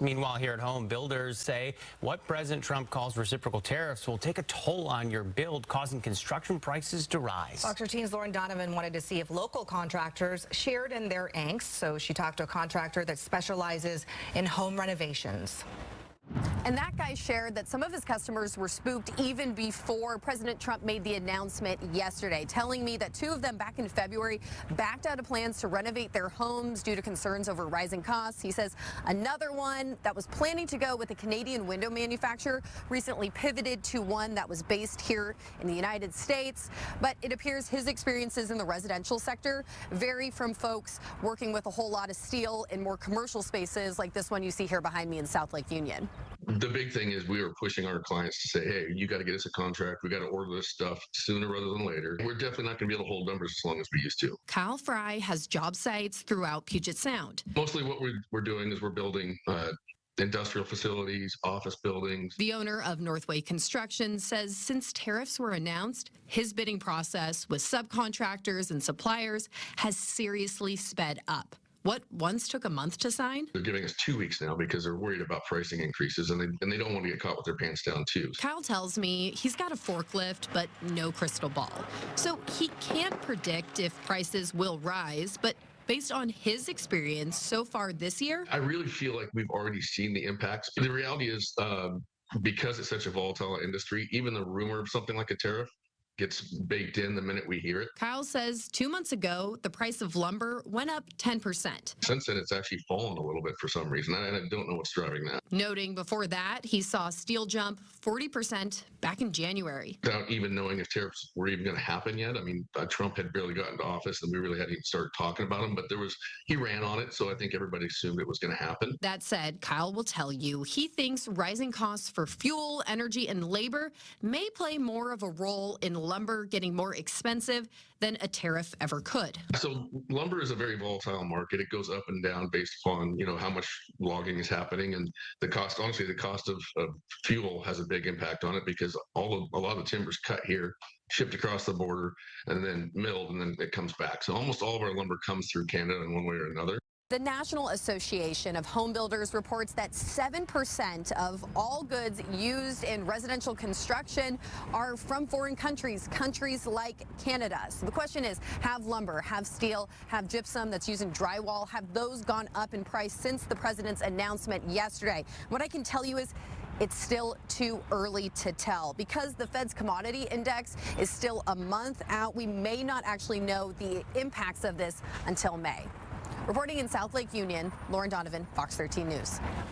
Meanwhile, here at home, builders say what President Trump calls reciprocal tariffs will take a toll on your build, causing construction prices to rise. Fox 13's Lauren Donovan wanted to see if local contractors shared in their angst, so she talked to a contractor that specializes in home renovations. And that guy shared that some of his customers were spooked even before President Trump made the announcement yesterday, telling me that 2 of them back in February backed out of plans to renovate their homes due to concerns over rising costs. He says another one that was planning to go with a Canadian window manufacturer recently pivoted to one that was based here in the United States. But it appears his experiences in the residential sector vary from folks working with a whole lot of steel in more commercial spaces like this one you see here behind me in South Lake Union. The big thing is we were pushing our clients to say, hey, you got to get us a contract. We got to order this stuff sooner rather than later. We're definitely not going to be able to hold numbers as long as we used to. Kyle Fry has job sites throughout Puget Sound. Mostly what we're doing is we're building industrial facilities, office buildings. The owner of Northway Construction says since tariffs were announced, his bidding process with subcontractors and suppliers has seriously sped up. What once took a month to sign? They're giving us 2 weeks now because they're worried about pricing increases, and they don't want to get caught with their pants down too. Kyle tells me he's got a forklift, but no crystal ball. So he can't predict if prices will rise, but based on his experience so far this year, I really feel like we've already seen the impacts. The reality is, because it's such a volatile industry, even the rumor of something like a tariff gets baked in the minute we hear it. Kyle says 2 months ago, the price of lumber went up 10%. Since then, it's actually fallen a little bit for some reason, and I don't know what's driving that. Noting before that, he saw steel jump 40% back in January. Without even knowing if tariffs were even going to happen yet. I mean, Trump had barely gotten to office, and we really hadn't even started talking about him, but he ran on it, so I think everybody assumed it was going to happen. That said, Kyle will tell you he thinks rising costs for fuel, energy, and labor may play more of a role in lumber getting more expensive than a tariff ever could. So lumber is a very volatile market. It goes up and down based upon, how much logging is happening, and the cost. Honestly, the cost of fuel has a big impact on it because a lot of the timber's cut here, shipped across the border, and then milled, and then it comes back. So almost all of our lumber comes through Canada in one way or another. The National Association of Home Builders reports that 7% of all goods used in residential construction are from foreign countries like Canada. So the question is, have lumber, have steel, have gypsum that's used in drywall, have those gone up in price since the president's announcement yesterday? What I can tell you is it's still too early to tell. Because the Fed's commodity index is still a month out, we may not actually know the impacts of this until May. Reporting in South Lake Union, Lauren Donovan, Fox 13 News.